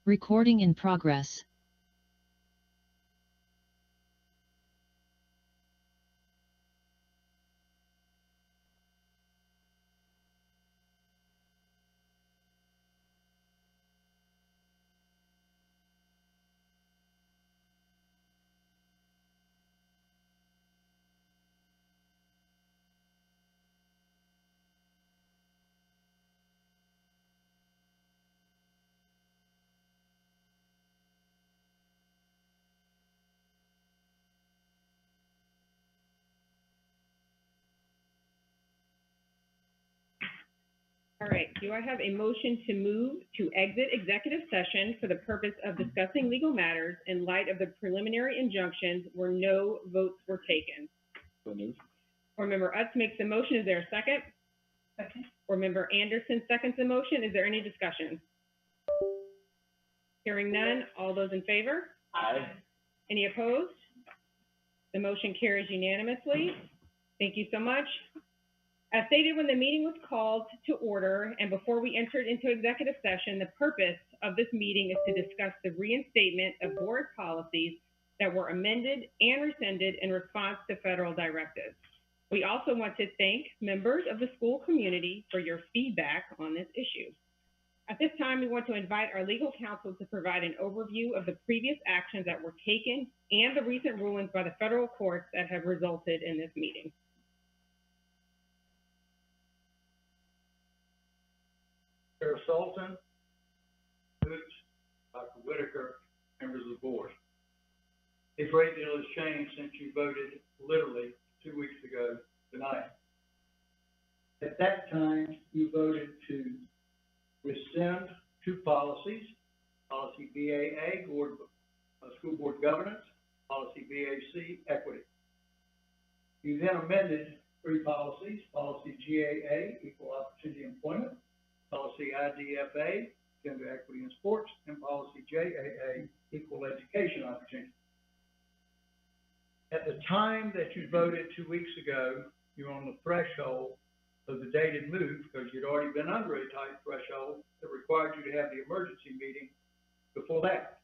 Recording in progress. All right, do I have a motion to move to exit executive session for the purpose of discussing legal matters in light of the preliminary injunctions where no votes were taken? So moved. Board Member Utz makes the motion. Is there a second? Second. Board Member Anderson seconds the motion. Is there any discussion? Hearing none, all those in favor? Aye. Any opposed? The motion carries unanimously. Thank you so much. As stated when the meeting was called to order and before we entered into executive session, the purpose of this meeting is to discuss the reinstatement of board policies that were amended and rescinded in response to federal directives. We also want to thank members of the school community for your feedback on this issue. At this time, we want to invite our legal counsel to provide an overview of the previous actions that were taken and the recent rulings by the federal courts that have resulted in this meeting. Chair Sultan, Boots, Dr. Whitaker, members of the board. A great deal has changed since you voted literally 2 weeks ago tonight. At that time, you voted to rescind two policies, policy BAA, school board governance, policy BAC, equity. You then amended three policies, policy GAA, equal opportunity employment, policy IDFA, gender equity in sports, and policy JAA, equal education opportunity. At the time that you voted 2 weeks ago, you were on the threshold of the dated move because you'd already been under a tight threshold that required you to have the emergency meeting before that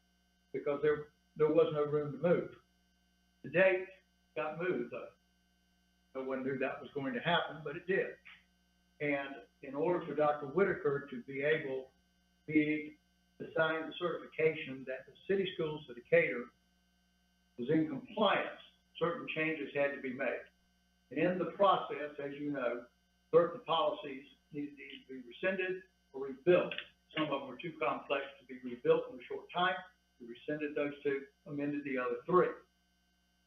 because there was no room to move. The date got moved though. No one knew that was going to happen, but it did. And in order for Dr. Whitaker to be able to sign the certification that the City Schools of Decatur was in compliance, certain changes had to be made. And in the process, as you know, certain policies needed to be rescinded or rebuilt. Some of them were too complex to be rebuilt in a short time. We rescinded those two, amended the other three.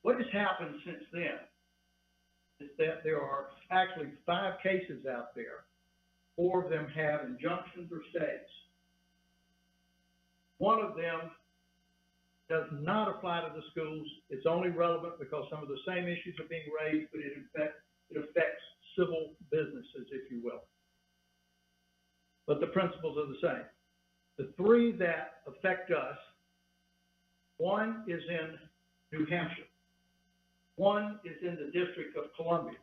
What has happened since then is that there are actually 5 cases out there. 4 of them have injunctions or stays. One of them does not apply to the schools. It's only relevant because some of the same issues are being raised, but it affects civil businesses, if you will. But the principles are the same. The 3 that affect us, one is in New Hampshire. One is in the District of Columbia.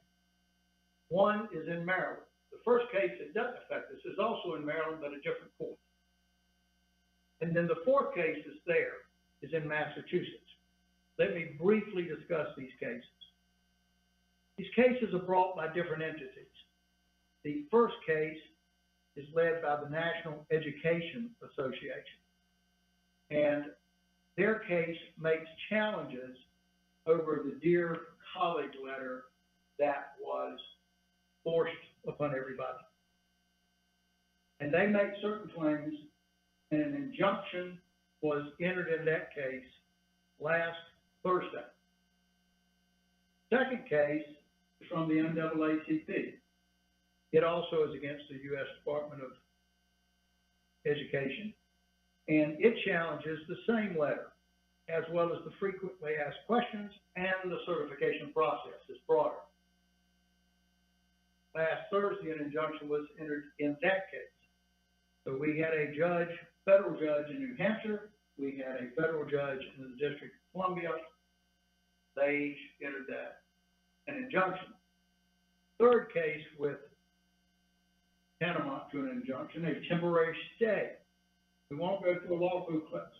One is in Maryland. The first case that doesn't affect us is also in Maryland, but a different court. And then the 4th case is in Massachusetts. Let me briefly discuss these cases. These cases are brought by different entities. The first case is led by the National Education Association. And their case makes challenges over the Dear Colleague letter that was forced upon everybody. And they make certain claims, and an injunction was entered in that case last Thursday. Second case is from the NAACP. It also is against the U.S. Department of Education, and it challenges the same letter, as well as the frequently asked questions and the certification process is broader. Last Thursday, an injunction was entered in that case. So we had a judge, federal judge in New Hampshire. We had a federal judge in the District of Columbia. They entered an injunction. Third case with tantamount to an injunction, a temporary stay. We won't go through a law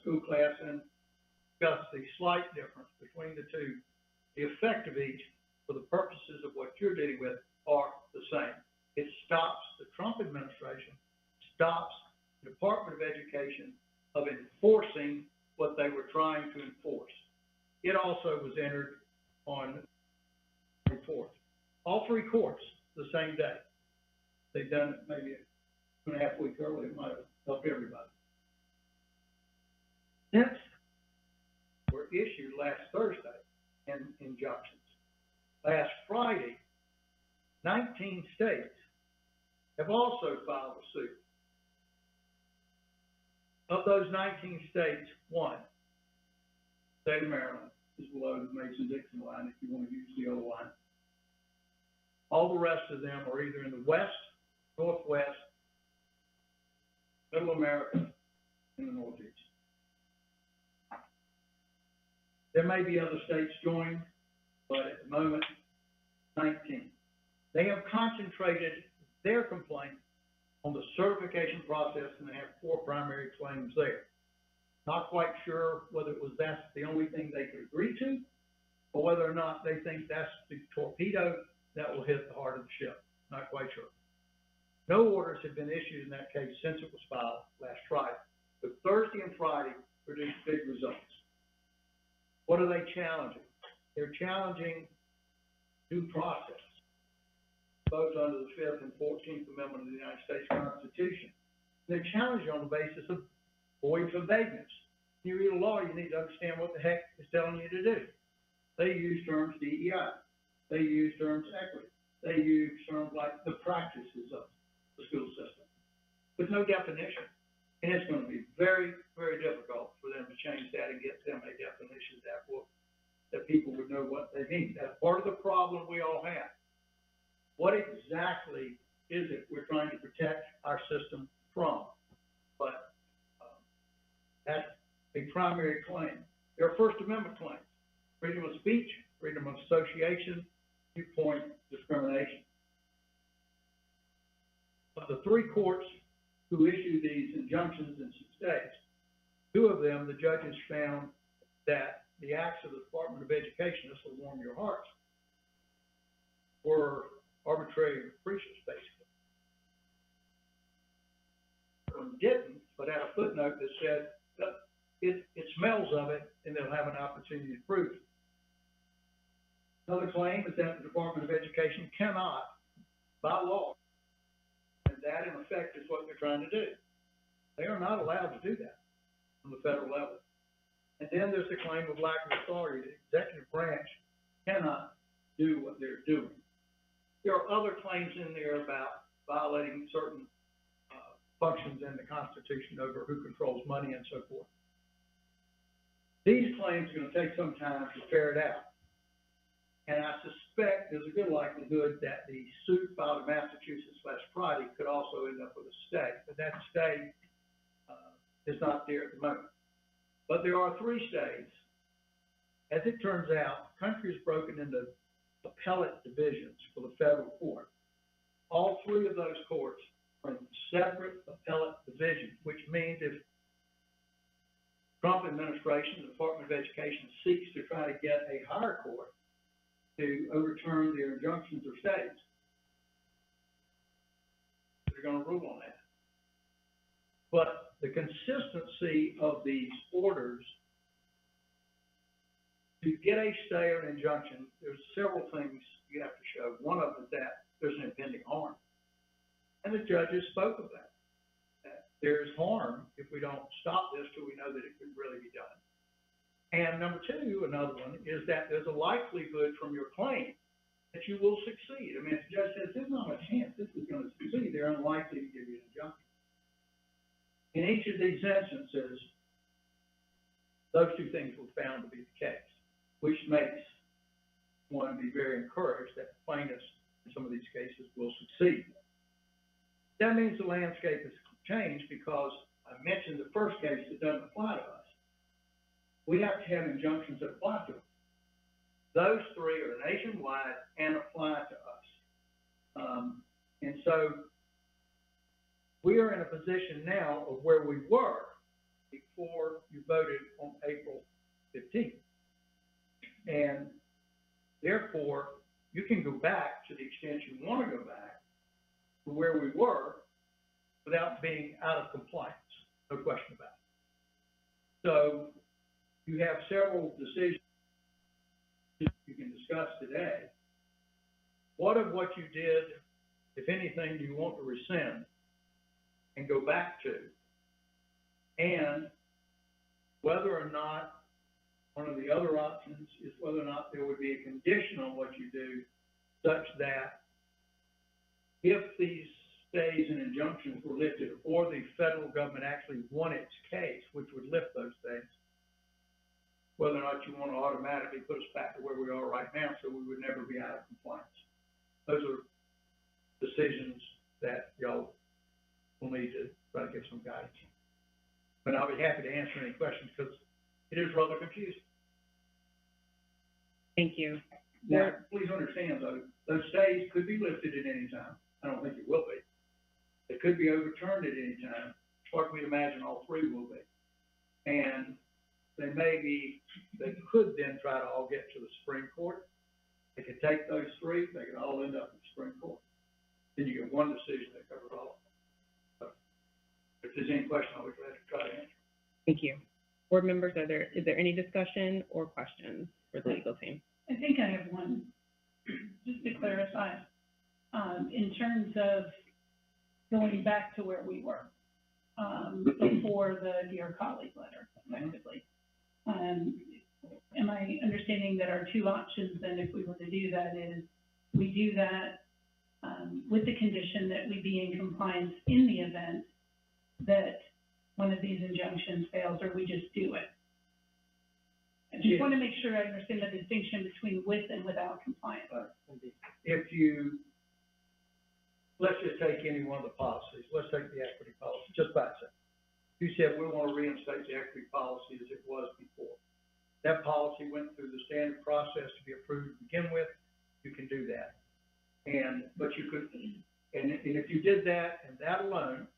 school class and discuss the slight difference between the two. The effect of each, for the purposes of what you're dealing with, are the same. It stops the Trump administration, stops the Department of Education of enforcing what they were trying to enforce. It also was entered on the 4th. All three courts the same day. They've done it maybe 2.5 weeks early. It might have helped everybody. Since were issued last Thursday in injunctions. Last Friday, 19 states have also filed a suit. Of those 19 states, one, state of Maryland, is below the Mason-Dixon line if you want to use the old line. All the rest of them are either in the West, Northwest, Middle America, and the Northeast. There may be other states joining, but at the moment, 19. They have concentrated their complaint on the certification process, and they have 4 primary claims there. Not quite sure whether that's the only thing they could agree to, or whether or not they think that's the torpedo that will hit the heart of the ship. Not quite sure. No orders have been issued in that case since it was filed last Friday, but Thursday and Friday produced big results. What are they challenging? They're challenging due process, both under the 5th and 14th Amendment of the United States Constitution. They're challenging on the basis of void for vagueness. When you read a law, you need to understand what the heck it's telling you to do. They use terms DEI. They use terms equity. They use terms like the practices of the school system, with no definition. And it's going to be very, very difficult for them to change that and get them a definition that people would know what they mean. That's part of the problem we all have. What exactly is it we're trying to protect our system from? But that's a primary claim. There are First Amendment claims: freedom of speech, freedom of association, viewpoint discrimination. Of the 3 courts who issued these injunctions in some states, 2 of them, the judges found that the acts of the Department of Education, this will warm your hearts, were arbitrary and capricious, basically. One didn't, but had a footnote that said, it smells of it, and they'll have an opportunity to prove it. Another claim is that the Department of Education cannot, by law, and that in effect is what they're trying to do. They are not allowed to do that on the federal level. And then there's the claim of lack of authority. The executive branch cannot do what they're doing. There are other claims in there about violating certain functions in the Constitution over who controls money and so forth. These claims are going to take some time to ferret out. And I suspect there's a good likelihood that the suit filed in Massachusetts last Friday could also end up with a stay. But that stay is not there at the moment. But there are 3 states. As it turns out, the country is broken into appellate divisions for the federal court. All 3 of those courts are in separate appellate divisions, which means if Trump administration, the Department of Education, seeks to try to get a higher court to overturn their injunctions or stays, they're going to rule on that. But the consistency of these orders, to get a stay or an injunction, there's several things you have to show. One of them is that there's an impending harm. And the judges spoke of that. That there's harm if we don't stop this till we know that it can really be done. And number 2, another one, is that there's a likelihood from your claim that you will succeed. I mean, if the judge says there's not a chance this is going to succeed, they're unlikely to give you an injunction. In each of these instances, those 2 things were found to be the case, which makes one be very encouraged that the plaintiffs in some of these cases will succeed. That means the landscape has changed because I mentioned the first case that doesn't apply to us. We have to have injunctions that apply to them. Those 3 are nationwide and apply to us. And so we are in a position now of where we were before you voted on April 15th. And therefore, you can go back to the extent you want to go back to where we were without being out of compliance, no question about it. So you have several decisions you can discuss today. What of what you did, if anything, do you want to rescind and go back to? And whether or not, one of the other options is whether or not there would be a condition on what you do such that if these stays and injunctions were lifted, or the federal government actually won its case, which would lift those things, whether or not you want to automatically put us back to where we are right now so we would never be out of compliance. Those are decisions that y'all will need to try to give some guidance. But I'll be happy to answer any questions because it is rather confusing. Thank you. Now, please understand though, those stays could be lifted at any time. I don't think it will be. It could be overturned at any time. It's hard for me to imagine all three will be. And they could then try to all get to the Supreme Court. They could take those three, they could all end up in the Supreme Court. Then you get one decision that covers all of them. So, if there's any question, I'll be glad to try to answer. Thank you. Board members, is there any discussion or questions for the legal team? I think I have one, just to clarify, in terms of going back to where we were, before the Dear Colleague letter, effectively. Am I understanding that our two options then, if we were to do that, is we do that, with the condition that we be in compliance in the event that one of these injunctions fails, or we just do it? I just want to make sure I understand the distinction between with and without compliance. If you, let's just take any one of the policies. Let's take the equity policy, just by itself. You said we want to reinstate the equity policy as it was before. That policy went through the standard process to be approved to begin with. You can do that. But you could, and if you did that and that alone,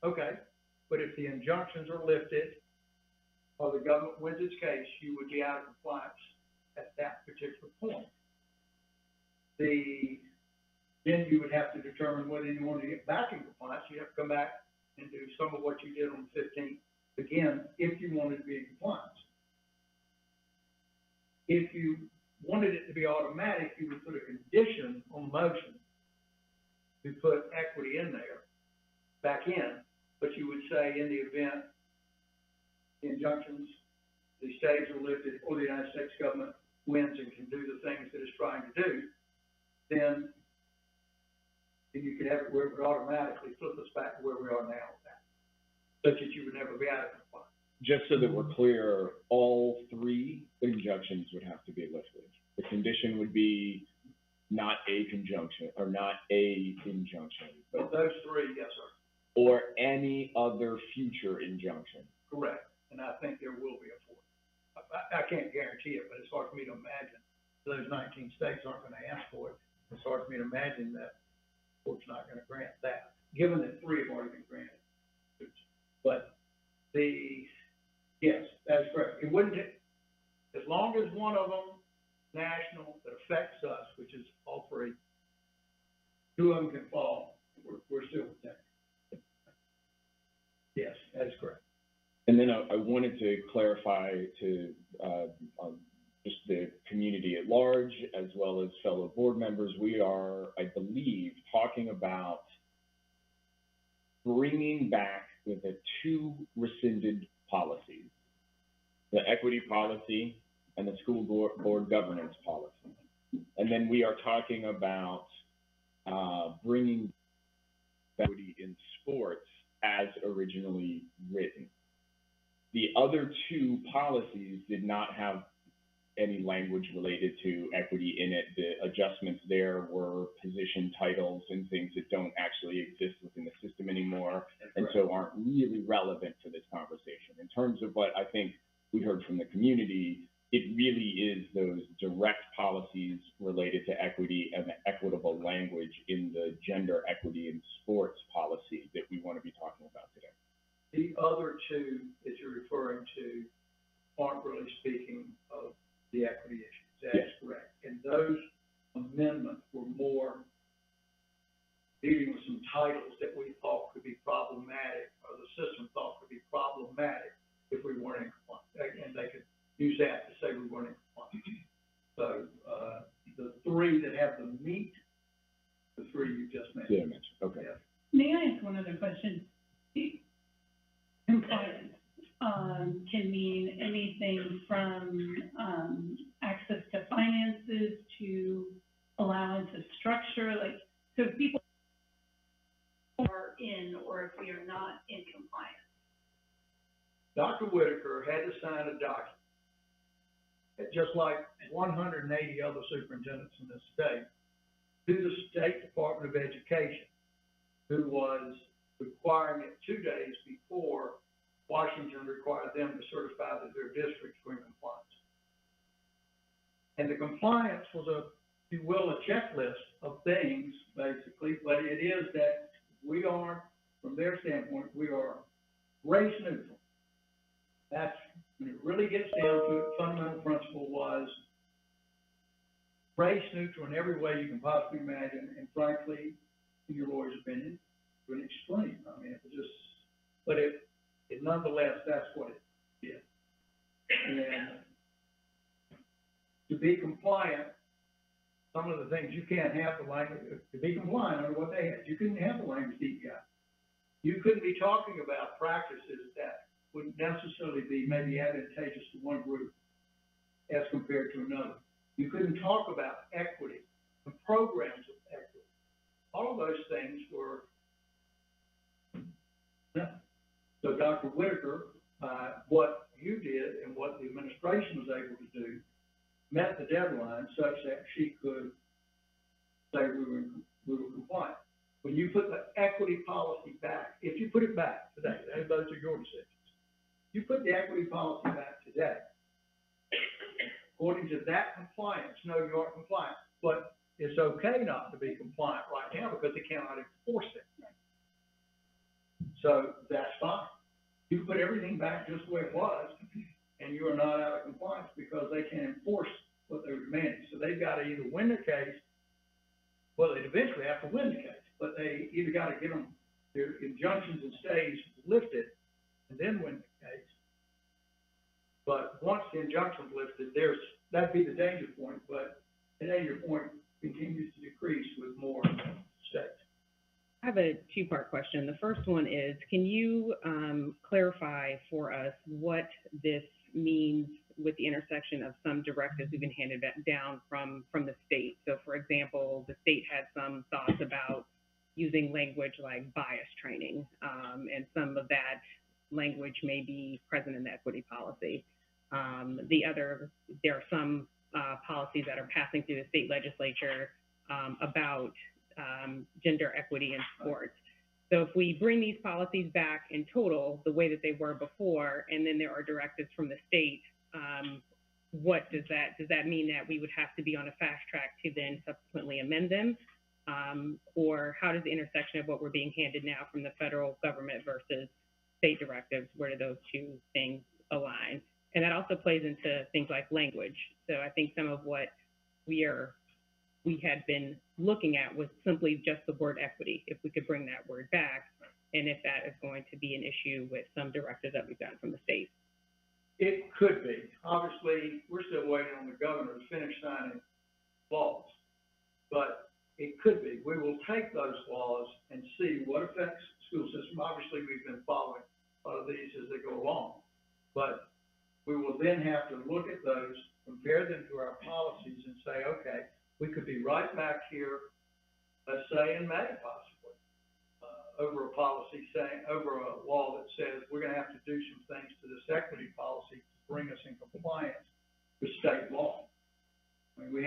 okay. But if the injunctions are lifted or the government wins its case, you would be out of compliance at that particular point. Then you would have to determine whether you want to get back in compliance. You have to come back and do some of what you did on the 15th again, if you wanted to be in compliance. If you wanted it to be automatic, you would put a condition on the motion to put equity in there, back in, but you would say in the event the injunctions, the stays are lifted, or the United States government wins and can do the things that it's trying to do, then you could have it where it would automatically flip us back to where we are now with that, such that you would never be out of compliance. Just so that we're clear, all three injunctions would have to be lifted. The condition would be not a conjunction, or not a injunction, But those three, yes, sir. or any other future injunction. Correct. And I think there will be a fourth. I can't guarantee it, but it's hard for me to imagine those 19 states aren't going to ask for it. It's hard for me to imagine that the court's not going to grant that, given that three have already been granted. But yes, that's correct. It wouldn't, as long as one of them national that affects us, which is all three, two of them can fall, we're still protected. Yes, that is correct. And then I wanted to clarify to just the community at large, as well as fellow board members, we are, I believe, talking about bringing back the two rescinded policies, the equity policy and the school board governance policy. And then we are talking about bringing equity in sports as originally written. The other two policies did not have any language related to equity in it. The adjustments there were position titles and things that don't actually exist within the system anymore, and so aren't really relevant to this conversation. In terms of what I think we heard from the community, it really is those direct policies related to equity and the equitable language in the gender equity in sports policy that we want to be talking about today. The other two that you're referring to aren't really speaking of the equity issues. That's Yes. correct. And those amendments were more dealing with some titles that we thought could be problematic, or the system thought could be problematic if we weren't in compliance. And they could use that to say we weren't in compliance. So, the three that have the meat, the three you just mentioned. Yeah, mentioned, okay. Yeah. May I ask one other question? Compliance, can mean anything from, access to finances to allowance of structure, like, so if people are in, or if we are not in compliance. Dr. Whitaker had to sign a document, just like 180 other superintendents in this state, to the State Department of Education, who was requiring it 2 days before Washington required them to certify that their districts were in compliance. And the compliance was if you will, a checklist of things, basically, but it is that we are, from their standpoint, we are race neutral. That's, when it really gets down to it, fundamental principle was race neutral in every way you can possibly imagine, and frankly, in your lawyer's opinion, to an extreme. I mean, it was just, but it nonetheless, that's what it did. And to be compliant, some of the things you can't have the language, to be compliant under what they had, you couldn't have the language DEI. You couldn't be talking about practices that wouldn't necessarily be maybe advantageous to one group as compared to another. You couldn't talk about equity and programs of equity. All of those things were, so Dr. Whitaker, what you did and what the administration was able to do met the deadline such that she could say we were compliant. When you put the equity policy back, if you put it back today, those are your decisions. You put the equity policy back today, according to that compliance, no, you aren't compliant, but it's okay not to be compliant right now because they cannot enforce it. So that's fine. You put everything back just the way it was, and you are not out of compliance because they can't enforce what they're demanding. So they've got to either win the case, well, they'd eventually have to win the case, but they either got to get them, their injunctions and stays lifted and then win the case. But once the injunction's lifted, that'd be the danger point, but the danger point continues to decrease with more states. I have a two-part question. The first one is, can you clarify for us what this means with the intersection of some directives we've been handed down from the state? So, for example, the state had some thoughts about using language like bias training, and some of that language may be present in the equity policy. There are some policies that are passing through the state legislature about gender equity in sports. So if we bring these policies back in total the way that they were before, and then there are directives from the state, what does that mean that we would have to be on a fast track to then subsequently amend them? Or how does the intersection of what we're being handed now from the federal government versus state directives, where do those two things align? And that also plays into things like language. So I think some of what we had been looking at was simply just the word equity, if we could bring that word back, and if that is going to be an issue with some directives that we've gotten from the state. It could be. Obviously, we're still waiting on the governor to finish signing laws, but it could be. We will take those laws and see what affects the school system. Obviously, we've been following a lot of these as they go along, but we will then have to look at those, compare them to our policies and say, okay, we could be right back here, let's say in May possibly, over a policy over a law that says we're gonna have to do some things to this equity policy to bring us in compliance with state law. I mean,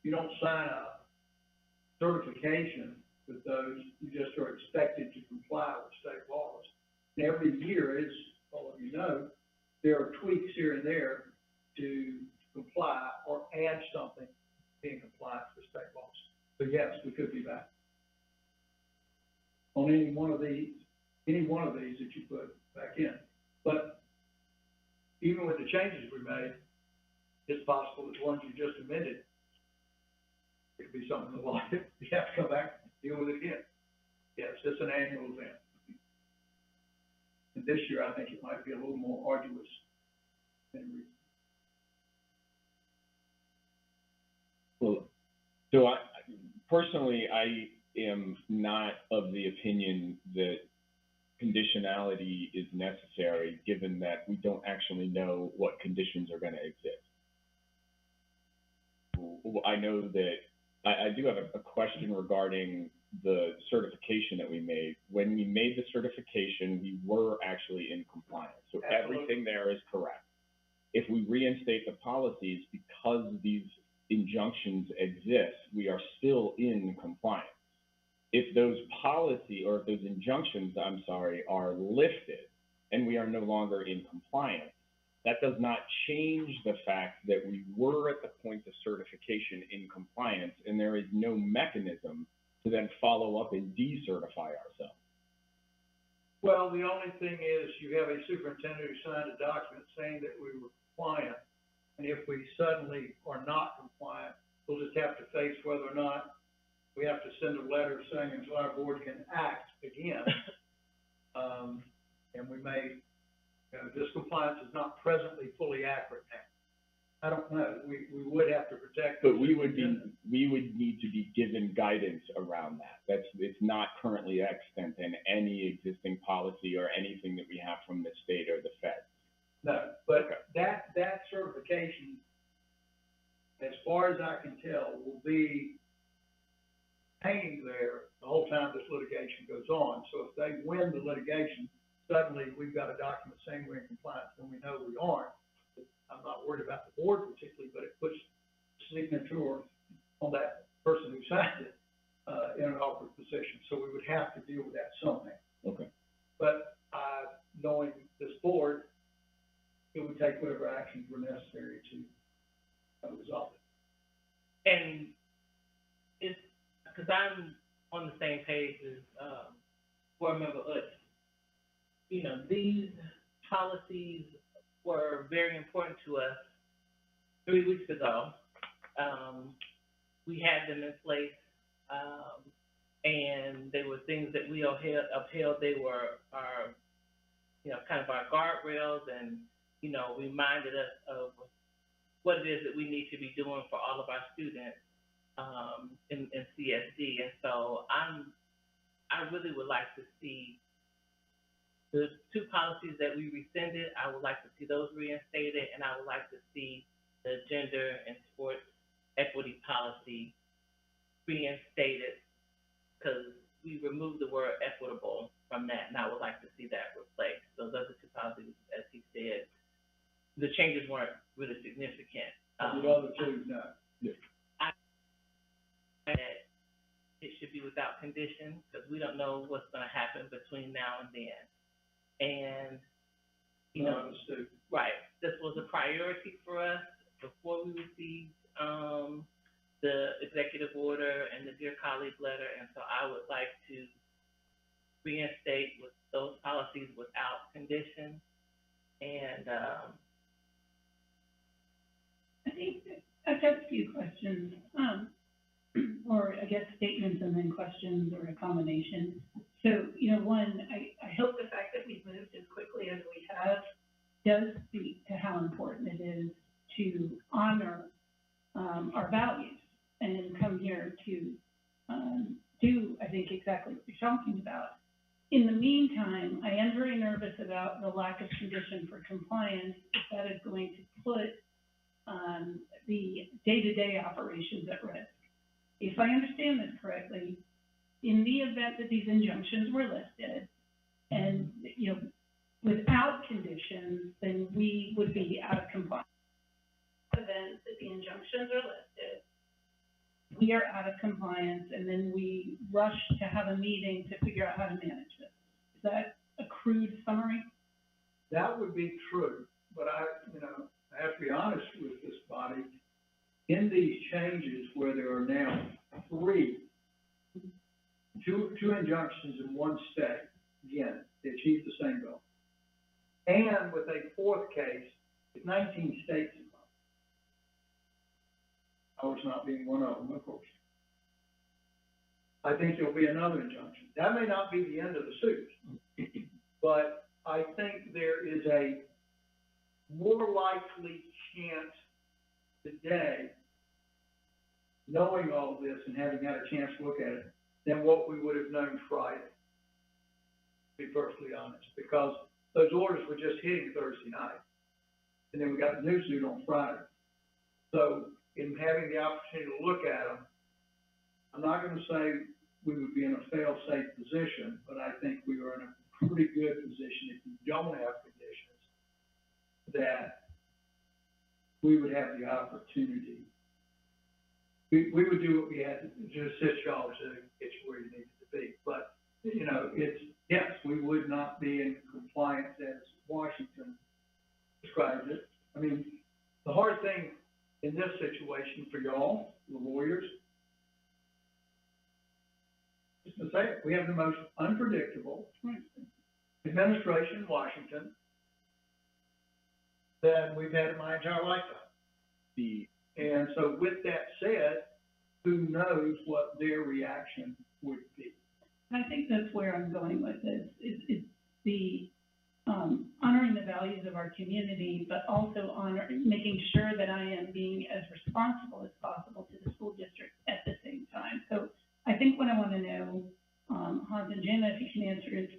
you don't sign a certification with those, you just are expected to comply with state laws. And every year, as all of you know, there are tweaks here and there to comply or add something in compliance with state laws. So yes, we could be back on any one of these. any one of these that you put back in. But even with the changes we made, it's possible that the ones you just amended, it could be something in the law, you have to come back and deal with it again. Yes, it's an annual event. And this year, I think it might be a little more arduous than recent. Well, so personally, I am not of the opinion that conditionality is necessary, given that we don't actually know what conditions are gonna exist. I know that, I do have a question regarding the certification that we made. When we made the certification, we were actually in compliance, so Absolutely. everything there is correct. If we reinstate the policies, because these injunctions exist, we are still in compliance. If those if those injunctions, I'm sorry, are lifted and we are no longer in compliance, that does not change the fact that we were at the point of certification in compliance, and there is no mechanism to then follow up and decertify ourselves. Well, the only thing is you have a superintendent who signed a document saying that we were compliant. And if we suddenly are not compliant, we'll just have to face whether or not we have to send a letter saying until our board can act again. And we may, this compliance is not presently fully accurate now. I don't know, we would have to protect. But we would need to be given guidance around that. It's not currently extant in any existing policy or anything that we have from the state or the Fed. No, but that certification, as far as I can tell, will be hanging there the whole time this litigation goes on. So if they win the litigation, suddenly we've got a document saying we're in compliance when we know we aren't. I'm not worried about the board particularly, but it puts signature on that person who signed it, in an awkward position. So we would have to deal with that somehow. Okay. But, knowing this board, it would take whatever actions were necessary to resolve it. And it's, because I'm on the same page as, board member Utz. You know, these policies were very important to us 3 weeks ago. We had them in place, and they were things that we upheld. They were our, kind of our guardrails, and, reminded us of what it is that we need to be doing for all of our students, in CSD. And so I really would like to see the 2 policies that we rescinded. I would like to see those reinstated, and I would like to see the gender and sports equity policy reinstated, because we removed the word equitable from that, and I would like to see that replaced. So those are 2 policies, as he said. The changes weren't really significant. The other 2, no. That it should be without condition, because we don't know what's gonna happen between now and then. And, right, this was a priority for us before we received, the executive order and the Dear Colleague letter, and so I would like to reinstate with those policies without condition. And, I think I've got a few questions, or I guess statements and then questions, or a combination. So, one, I hope the fact that we've moved as quickly as we have does speak to how important it is to honor our values and come here to do, I think, exactly what you're talking about. In the meantime, I am very nervous about the lack of condition for compliance, if that is going to put the day-to-day operations at risk. If I understand this correctly, in the event that these injunctions were lifted and, without conditions, then we would be out of compliance. In the event that the injunctions are lifted, we are out of compliance, and then we rush to have a meeting to figure out how to manage this. Is that a crude summary? That would be true, but I have to be honest with this body. In these changes where there are now 2 injunctions in one state, again, achieve the same goal. And with a fourth case, with 19 states involved. Ours not being one of them, of course. I think there'll be another injunction. That may not be the end of the suit, but I think there is a more likely chance today, knowing all of this and having had a chance to look at it, than what we would have known Friday, to be perfectly honest, because those orders were just hitting Thursday night. And then we got the new suit on Friday. So in having the opportunity to look at them, I'm not gonna say we would be in a fail-safe position, but I think we are in a pretty good position if you don't have conditions that we would have the opportunity. We would do what we had to assist y'all to get you where you needed to be. But, you know, yes, we would not be in compliance as Washington describes it. I mean, the hard thing in this situation for y'all, the lawyers, just to say it, we have the most unpredictable administration in Washington that we've had in my entire lifetime. And so with that said, who knows what their reaction would be? And I think that's where I'm going with this, is the, honoring the values of our community, but also making sure that I am being as responsible as possible to the school district at the same time. So I think what I want to know, Hans and Jenna, if you can answer, is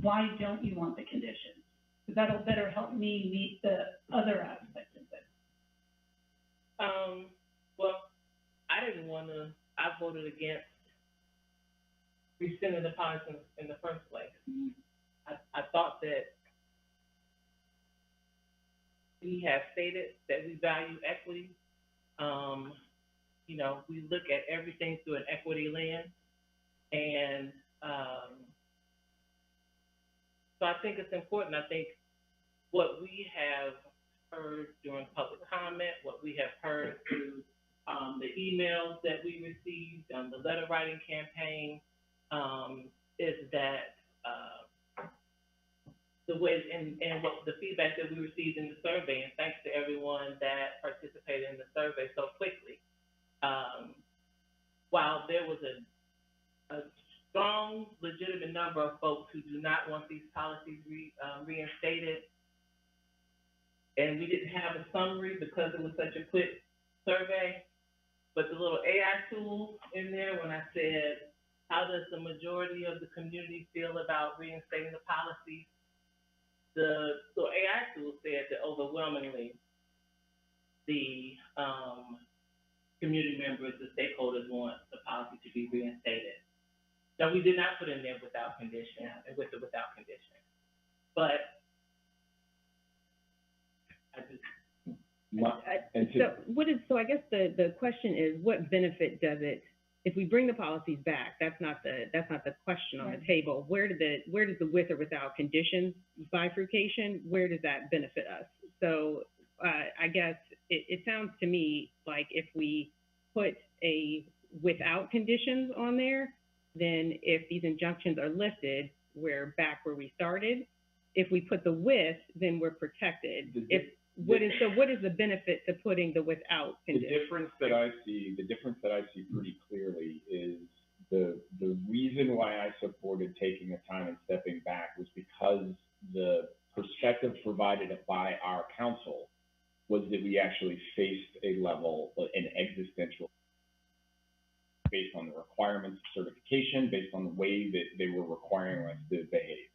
why don't you want the conditions? Because that'll better help me meet the other aspects of it. Well, I didn't wanna, I voted against rescinding the policy in the first place. I thought that we have stated that we value equity. You know, we look at everything through an equity lens. And, so I think it's important. I think what we have heard during public comment, what we have heard through, the emails that we received, the letter writing campaign, is that, the way, and what the feedback that we received in the survey, and thanks to everyone that participated in the survey so quickly. While there was a strong, legitimate number of folks who do not want these policies reinstated, and we didn't have a summary because it was such a quick survey, but the little AI tool in there, when I said, how does the majority of the community feel about reinstating the policies? The little AI tool said that overwhelmingly, the community members, the stakeholders want the policy to be reinstated. Now, we did not put in there without condition, and with the without condition, but I just. So I guess the question is, what benefit does it, if we bring the policies back, that's not the question on the table. Where does the with or without conditions bifurcation, where does that benefit us? So, I guess it sounds to me like if we put a without conditions on there, then if these injunctions are lifted, we're back where we started. If we put the with, then we're protected. What is the benefit to putting the without conditions? The difference that I see pretty clearly is the reason why I supported taking the time and stepping back was because the perspective provided by our council was that we actually faced an existential, based on the requirements of certification, based on the way that they were requiring us to behave.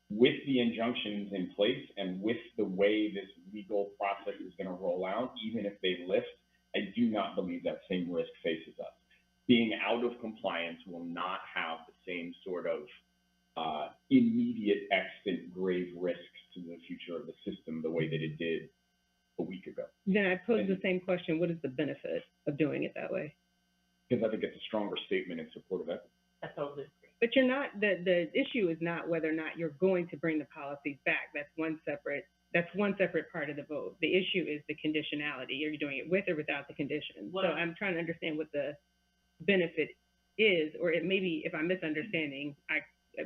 With the injunctions in place and with the way this legal process is going to roll out, even if they lift, I do not believe that same risk faces us. Being out of compliance will not have the same sort of immediate, extant, grave risks to the future of the system the way that it did a week ago. Then I pose the same question, what is the benefit of doing it that way? Because I think it's a stronger statement in support of equity. I totally agree. But you're not, the issue is not whether or not you're going to bring the policies back. That's one separate part of the vote. The issue is the conditionality. Are you doing it with or without the conditions? So I'm trying to understand what the benefit is, or it maybe, if I'm misunderstanding,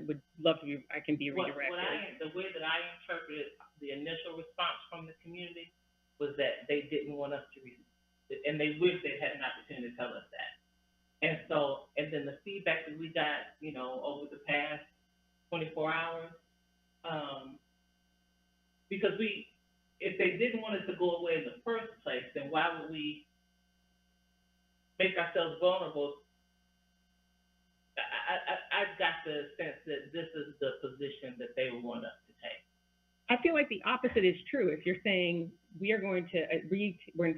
would love to be, I can be What redirected. the way that I interpreted the initial response from the community was that they didn't want us to and they wished they had an opportunity to tell us that. And so, and then the feedback that we got, you know, over the past 24 hours, because if they didn't want us to go away in the first place, then why would we make ourselves vulnerable? I've got the sense that this is the position that they want us to take. I feel like the opposite is true. If you're saying we're going to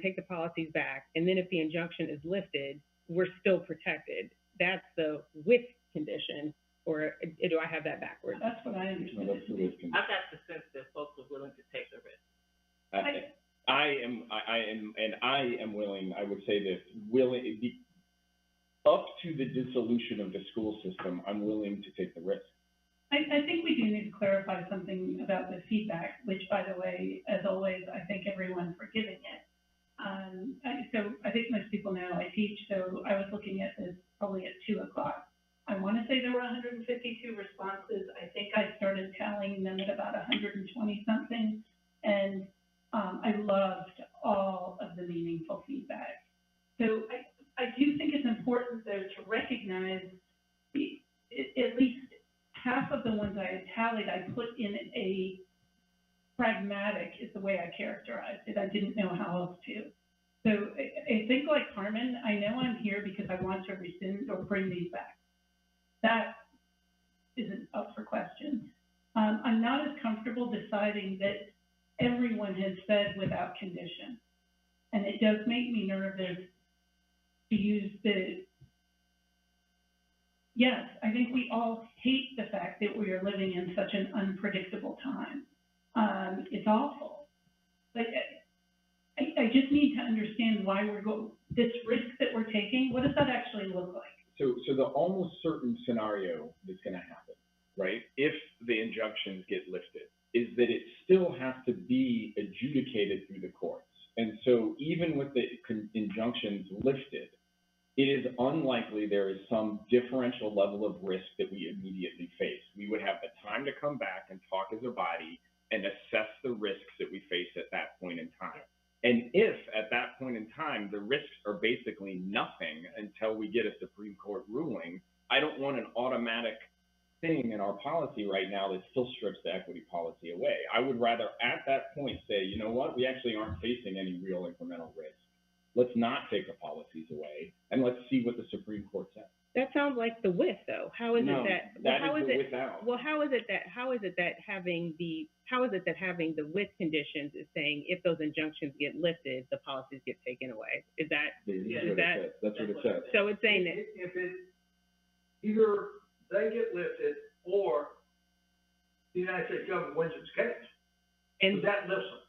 take the policies back, and then if the injunction is lifted, we're still protected. That's the with condition, or do I have that backwards? That's what I understood. No, that's the with condition. I got the sense that folks are willing to take the risk. I am willing, I would say this, up to the dissolution of the school system, I'm willing to take the risk. I think we do need to clarify something about the feedback, which, by the way, as always, I thank everyone for giving it. So I think most people know I teach, so I was looking at this probably at 2 o'clock. I want to say there were 152 responses. I think I started tallying them at about 120 something, and I loved all of the meaningful feedback. So I do think it's important, though, to recognize at least half of the ones I had tallied, I put in a pragmatic is the way I characterized it. I didn't know how else to. So I think, like Carmen, I know I'm here because I want to rescind or bring these back. That isn't up for question. I'm not as comfortable deciding that everyone has said without condition. And it does make me nervous to use yes, I think we all hate the fact that we are living in such an unpredictable time. It's awful. But I just need to understand why this risk that we're taking, what does that actually look like? So the almost certain scenario that's gonna happen, right, if the injunctions get lifted, is that it still has to be adjudicated through the courts. And so even with the injunctions lifted, it is unlikely there is some differential level of risk that we immediately face. We would have the time to come back and talk as a body and assess the risks that we face at that point in time. And if at that point in time, the risks are basically nothing until we get a Supreme Court ruling, I don't want an automatic thing in our policy right now that still strips the equity policy away. I would rather at that point say, you know what, we actually aren't facing any real incremental risk. Let's not take the policies away, and let's see what the Supreme Court says. That sounds like the with, though. How is it that? Well, how is it without. Well, how is it that having the with conditions is saying if those injunctions get lifted, the policies get taken away? Is that? That's what it says. So it's saying that If it, either they get lifted or the United States government wins its case, and so that lifts them.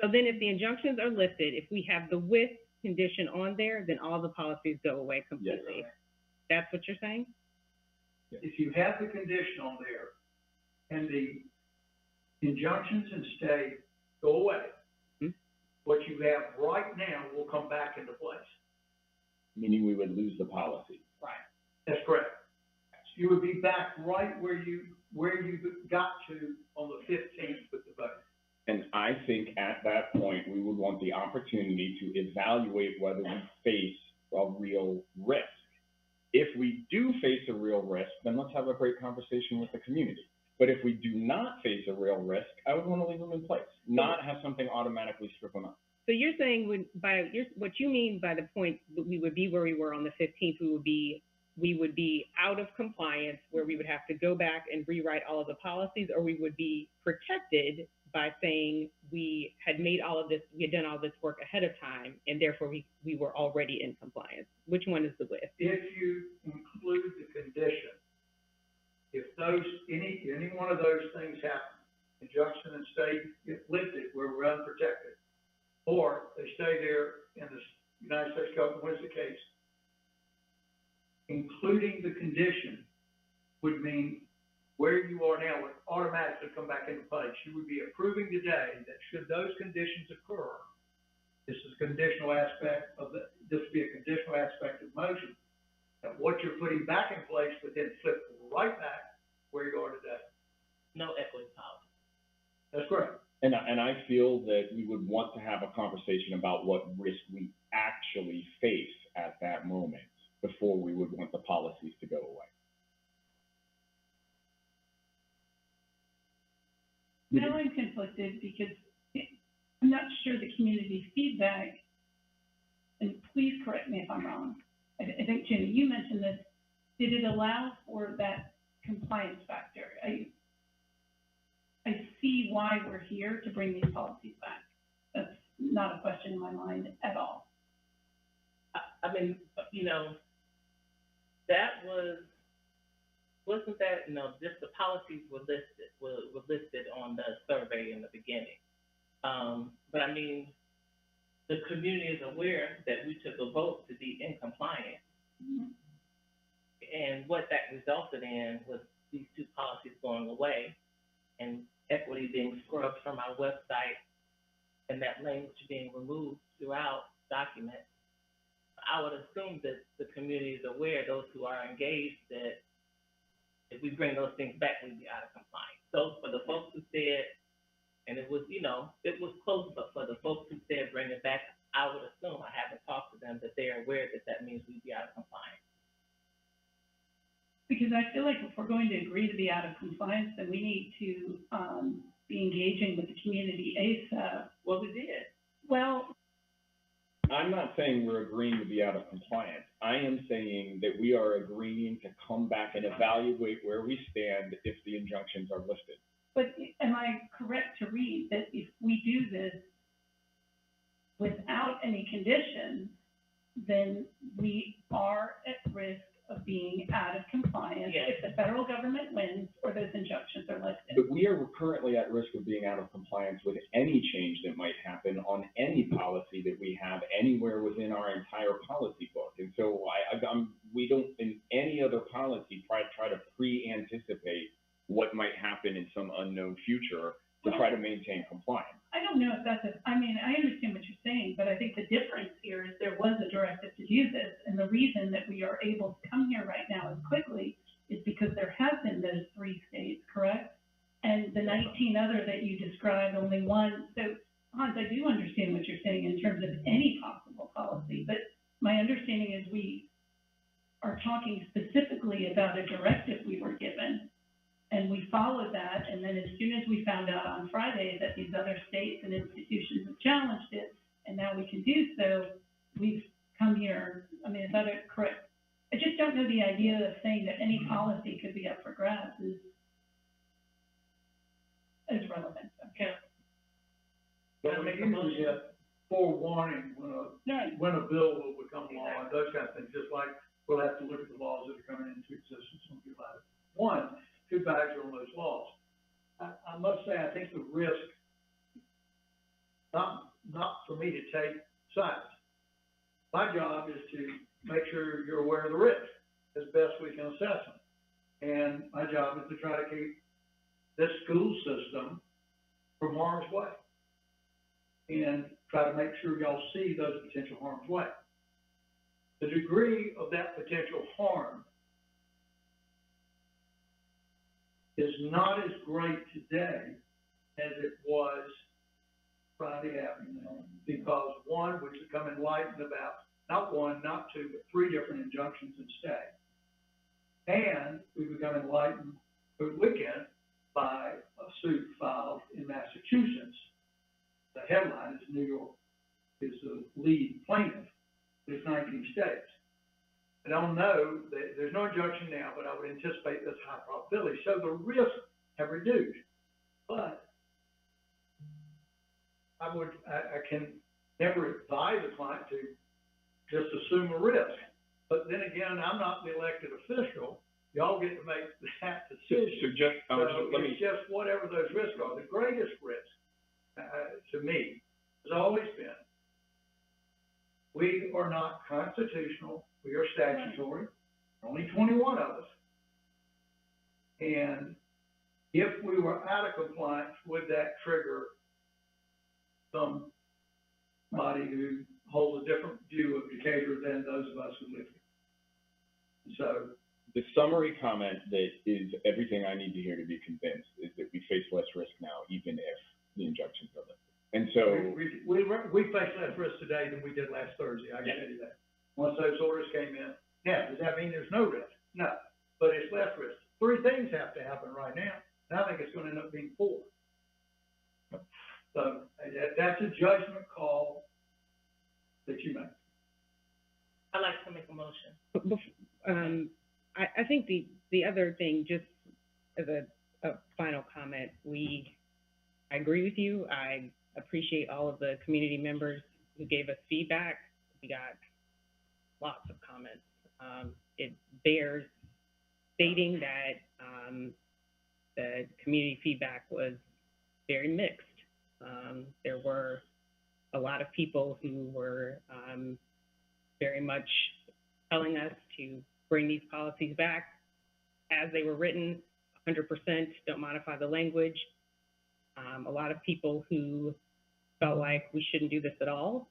So then if the injunctions are lifted, if we have the with condition on there, then all the policies go away completely. Yes. That's what you're saying? If you have the condition on there and the injunctions and stay go away, what you have right now will come back into place. Meaning we would lose the policy. Right. That's correct. You would be back right where you got to on the 15th with the vote. And I think at that point, we would want the opportunity to evaluate whether we face a real risk. If we do face a real risk, then let's have a great conversation with the community. But if we do not face a real risk, I would want to leave them in place, not have something automatically strip them out. So you're saying what you mean by the point that we would be where we were on the 15th, we would be out of compliance where we would have to go back and rewrite all of the policies, or we would be protected by saying we had done all this work ahead of time, and therefore we were already in compliance. Which one is the with? If you include the condition, if any one of those things happen, injunction and stay get lifted where we're unprotected, or they stay there and the United States government wins the case, including the condition would mean where you are now would automatically come back into place. You would be approving today that should those conditions occur, this would be a conditional aspect of motion, that what you're putting back in place would then flip right back where And I feel that we would want to have a conversation about what risk we actually face at that moment before we would want the policies to go away. Now I'm conflicted because I'm not sure the community feedback, and please correct me if I'm wrong. I think, Jenny, you mentioned this. Did it allow for that compliance factor? I see why we're here to bring these policies back. That's not a question in my mind at all. I mean, you know, that wasn't that, you know, just the policies were listed on the survey in the beginning. But I mean, the community is aware that we took a vote to be in compliance. Mm-hmm. And what that resulted in was these two policies going away and equity being scrubbed from our website and that language being removed throughout documents. I would assume that the community is aware, those who are engaged, that if we bring those things back, we'd be out of compliance. So for the folks who said, and it was, you know, it was close, but for the folks who said bring it back, I would assume, I haven't talked to them, that they're aware that that means we'd be out of compliance. Because I feel like if we're going to agree to be out of compliance, then we need to, be engaging with the community ASAP. Well, we did. Well, I'm not saying we're agreeing to be out of compliance. I am saying that we are agreeing to come back and evaluate where we stand if the injunctions are lifted. but am I correct to read that if we do this without any conditions, then we are at risk of being out of compliance Yes. if the federal government wins or those injunctions are lifted? But we are currently at risk of being out of compliance with any change that might happen on any policy that we have anywhere within our entire policy book. And so we don't, in any other policy, try to pre-anticipate what might happen in some unknown future to try to maintain compliance. I don't know if that's I mean, I understand what you're saying, but I think the difference here is there was a directive to do this, and the reason that we are able to come here right now as quickly is because there have been those 3 states, correct? And the 19 other that you described, only one. So, Hans, I do understand what you're saying in terms of any possible policy, but my understanding is we are talking specifically about a directive we were given, and we followed that, and then as soon as we found out on Friday that these other states and institutions have challenged it, and now we can do so, we've come here. I mean, is that correct? I just don't know the idea of saying that any policy could be up for grabs is relevant. Okay. But we usually get forewarning when a bill will become law and those kind of things, just like we'll have to look at the laws that are coming into existence when we allow it. One, two bags on those laws. I must say, I think the risk, not for me to take sides. My job is to make sure you're aware of the risk as best we can assess them. And my job is to try to keep this school system from harm's way and try to make sure y'all see those potential harm's way. The degree of that potential harm is not as great today as it was Friday afternoon, because one, we've become enlightened about not one, not two, but 3 different injunctions and stay. And we've become enlightened over the weekend by a suit filed in Massachusetts. The headline is New York is the lead plaintiff. There's 19 states. I don't know, there's no injunction now, but I would anticipate that's high probability. So the risks have reduced. But I can never advise a client to just assume a risk. But then again, I'm not the elected official. Y'all get to make that decision. So It's just whatever those risks are. The greatest risk, to me, has always been, we are not constitutional, we are statutory, only 21 of us. And if we were out of compliance, would that trigger somebody who holds a different view of Decatur than those of us who live here? So the summary comment that is everything I need to hear to be convinced is that we face less risk now, even if the injunctions are lifted. And so, We face less risk today than we did last Thursday, I can tell you that. Once those orders came in, now, does that mean there's no risk? No, but it's less risk. 3 things have to happen right now, and I think it's gonna end up being 4. So, that's a judgment call that you make. I'd like to make a motion. I think the other thing, just as a final comment, I agree with you. I appreciate all of the community members who gave us feedback. We got lots of comments. It bears stating that, the community feedback was very mixed. There were a lot of people who were, very much telling us to bring these policies back as they were written, 100%, don't modify the language. A lot of people who felt like we shouldn't do this at all.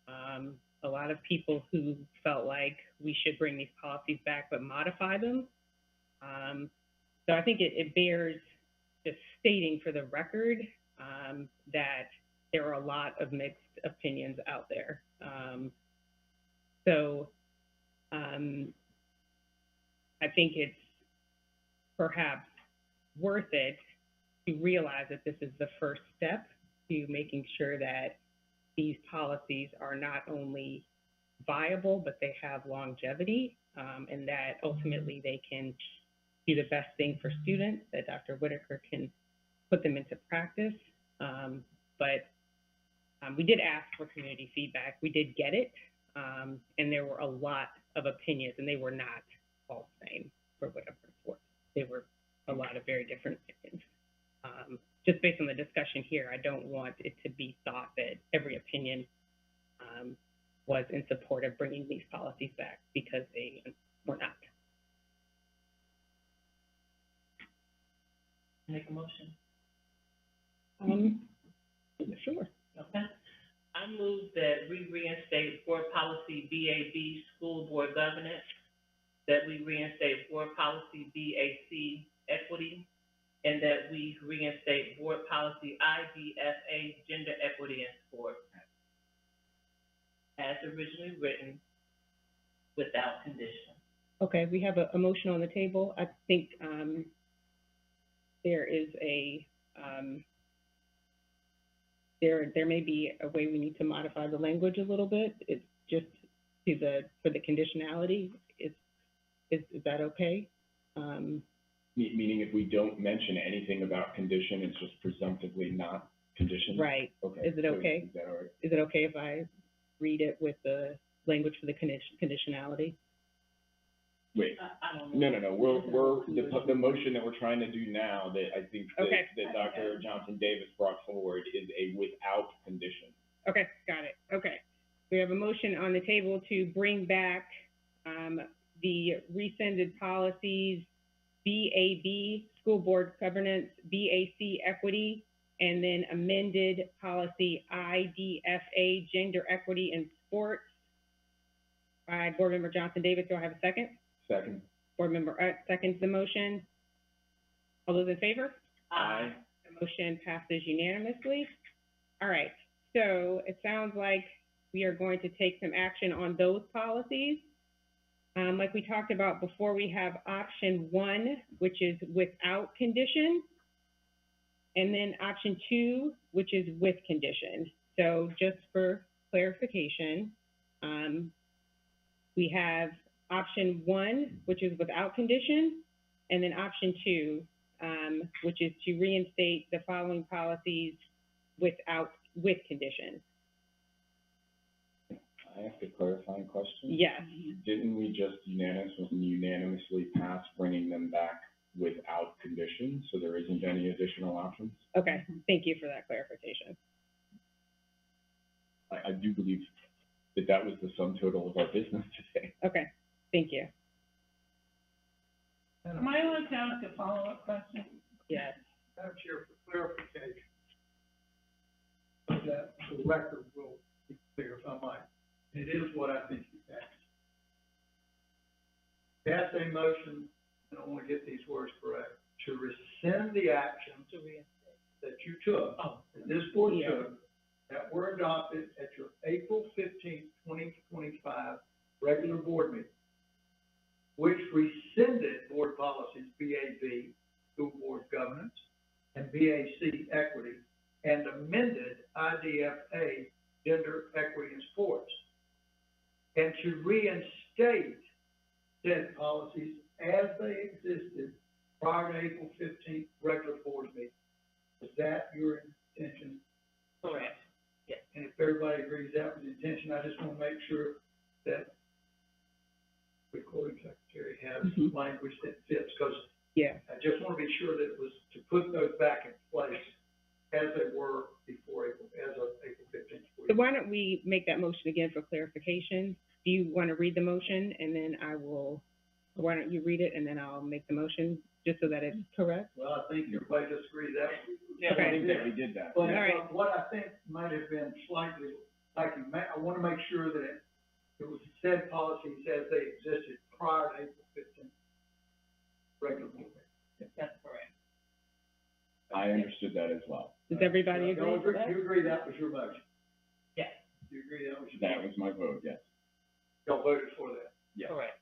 A lot of people who felt like we should bring these policies back but modify them. So I think it bears just stating for the record that there are a lot of mixed opinions out there. So I think it's perhaps worth it to realize that this is the first step to making sure that these policies are not only viable, but they have longevity, and that ultimately they can do the best thing for students, that Dr. Whitaker can put them into practice. But we did ask for community feedback. We did get it, and there were a lot of opinions, and they were not all the same for whatever it's worth. There were a lot of very different opinions. Just based on the discussion here, I don't want it to be thought that every opinion was in support of bringing these policies back, because they were not. Make a motion. Sure. Okay. I move that we reinstate board policy BAB, school board governance, that we reinstate board policy BAC, equity, and that we reinstate board policy IDFA, gender equity in sports, as originally written, without condition. Okay, we have a motion on the table. I think there is there may be a way we need to modify the language a little bit. It's just for the conditionality. Is that okay? meaning if we don't mention anything about condition, it's just presumptively not conditioned? Right. Okay. Is it okay? Is that all right? Is it okay if I read it with the language for the conditionality? Wait, I don't know. no, the motion that we're trying to do now, that I think Okay. that Dr. Johnson Davis brought forward is a without condition. Okay, got it. Okay. We have a motion on the table to bring back the rescinded policies, BAB, school board governance, BAC, equity, and then amended policy IDFA, gender equity in sports, by Board Member Johnson Davis. Do I have a second? Second. Board Member seconds the motion. All those in favor? Aye. The motion passes unanimously. All right, so it sounds like we are going to take some action on those policies. Like we talked about before, we have option 1, which is without condition, and then option 2, which is with condition. So just for clarification, we have option 1, which is without condition, and then option 2, which is to reinstate the following policies with condition. I have a clarifying question. Yes. Didn't we just unanimously pass bringing them back without condition, so there isn't any additional options? Okay, thank you for that clarification. I do believe that was the sum total of our business today. Okay, thank you. Am I allowed to ask a follow-up question? Yes. Madam Chair, for clarification, so that the record will be clear, if I might. It is what I think you asked. Pass a motion, and I want to get these words correct, to rescind the action that you took, Oh, that this board Yeah. took, that were adopted at your April 15th, 2025 regular board meeting, which rescinded board policies BAB, school board governance, and BAC, equity, and amended IDFA, gender, equity, and sports, and to reinstate said policies as they existed prior to April 15th regular board meeting. Is that your intention? correct. And if everybody agrees that was the intention, I just want to make sure that the recording secretary has Mhm. language that fits, because Yeah, I just want to be sure that it was to put those back in place as they were before April, as of April 15th. so why don't we make that motion again for clarification? Do you want to read the motion, and then why don't you read it, and then I'll make the motion, just so that it's correct? Well, I think everybody disagrees that. Yeah, Okay. I think that we did that. But, All right. what I think might have been slightly, I want to make sure that it was said policies as they existed prior to April 15th regular board meeting. that's correct. I understood that as well. Does everybody Y'all agree to that? You agree that was your motion? Yes. You agree that was your? That was my vote, yes. Y'all voted for that? Yes. Correct.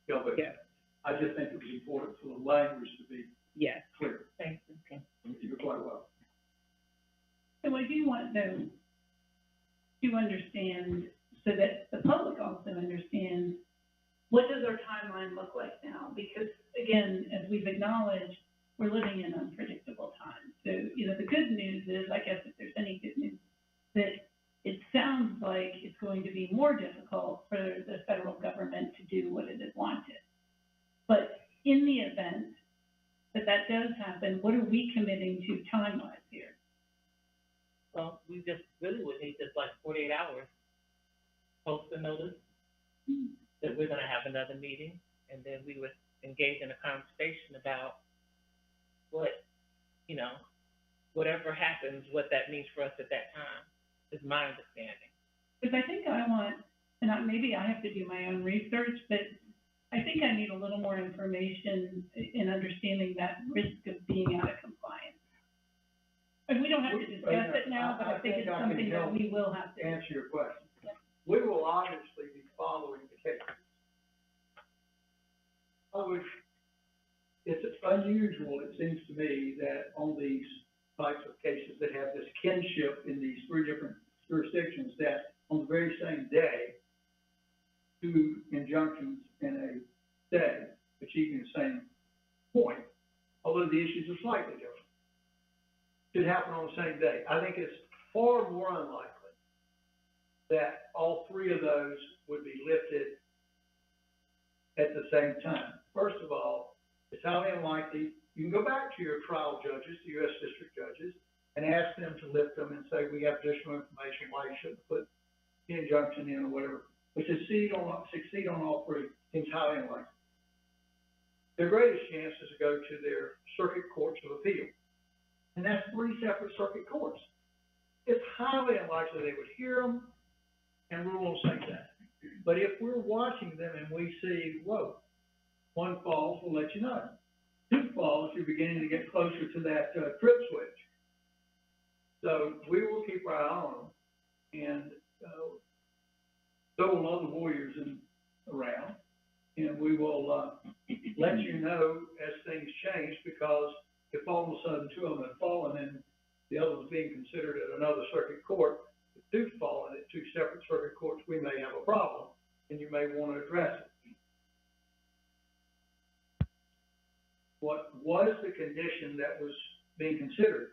Y'all voted. Yes. I just think it was important for the language to be Yes. clear. Thank you. You're quite well. So I do want though to understand, so that the public also understands, what does our timeline look like now? Because again, as we've acknowledged, we're living in unpredictable times. So, the good news is, I guess if there's any good news, that it sounds like it's going to be more difficult for the federal government to do what it has wanted. But in the event that that does happen, what are we committing to time-wise here? Well, we just really would need just like 48 hours, post the notice that we're gonna have another meeting, and then we would engage in a conversation about what, whatever happens, what that means for us at that time, is my understanding. Because I think I want, and maybe I have to do my own research, but I think I need a little more information in understanding that risk of being out of compliance. And we don't have to discuss it now, but I think it's something that we will have to. Answer your question. We will obviously be following the case. It's unusual, it seems to me, that on these types of cases that have this kinship in these three different jurisdictions, that on the very same day, two injunctions in a day achieving the same point, although the issues are slightly different, should happen on the same day. I think it's far more unlikely that all three of those would be lifted at the same time. First of all, it's highly unlikely. You can go back to your trial judges, the U.S. district judges, and ask them to lift them and say, we have additional information why you shouldn't put the injunction in or whatever. But to succeed on all three seems highly unlikely. Their greatest chance is to go to their circuit courts of appeal. And that's three separate circuit courts. It's highly unlikely they would hear them and rule on the same day. But if we're watching them and we see, whoa, one falls, we'll let you know. Two falls, you're beginning to get closer to that trip switch. So we will keep our eye on them, and so will other warriors around, and we will let you know as things change, because if all of a sudden two of them have fallen and the other one's being considered at another circuit court, if two's fallen at two separate circuit courts, we may have a problem, and you may want to address it. What was the condition that was being considered?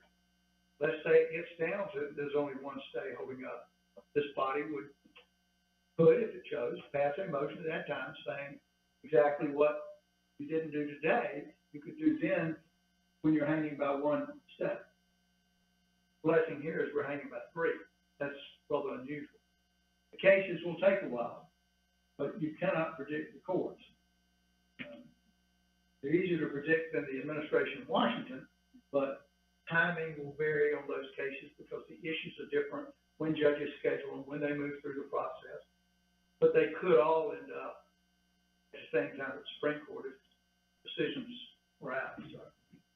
Let's say it gets down to there's only one stay holding up. This body would, if it chose, pass a motion at that time saying exactly what you didn't do today, you could do then when you're hanging by one step. Blessing here is we're hanging by three. That's rather unusual. The cases will take a while, but you cannot predict the courts. They're easier to predict than the administration of Washington, but timing will vary on those cases because the issues are different when judges schedule them, when they move through the process. But they could all end up at the same time at the Supreme Court if decisions were out. So,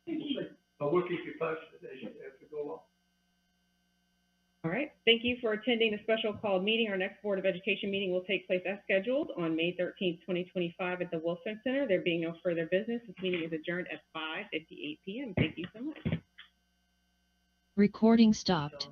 we'll see. But we'll keep you posted as we go along. All right, thank you for attending the special called meeting. Our next Board of Education meeting will take place as scheduled on May 13th, 2025 at the Wilson Center. There being no further business, this meeting is adjourned at 5:58 p.m. Thank you so much. Recording stopped.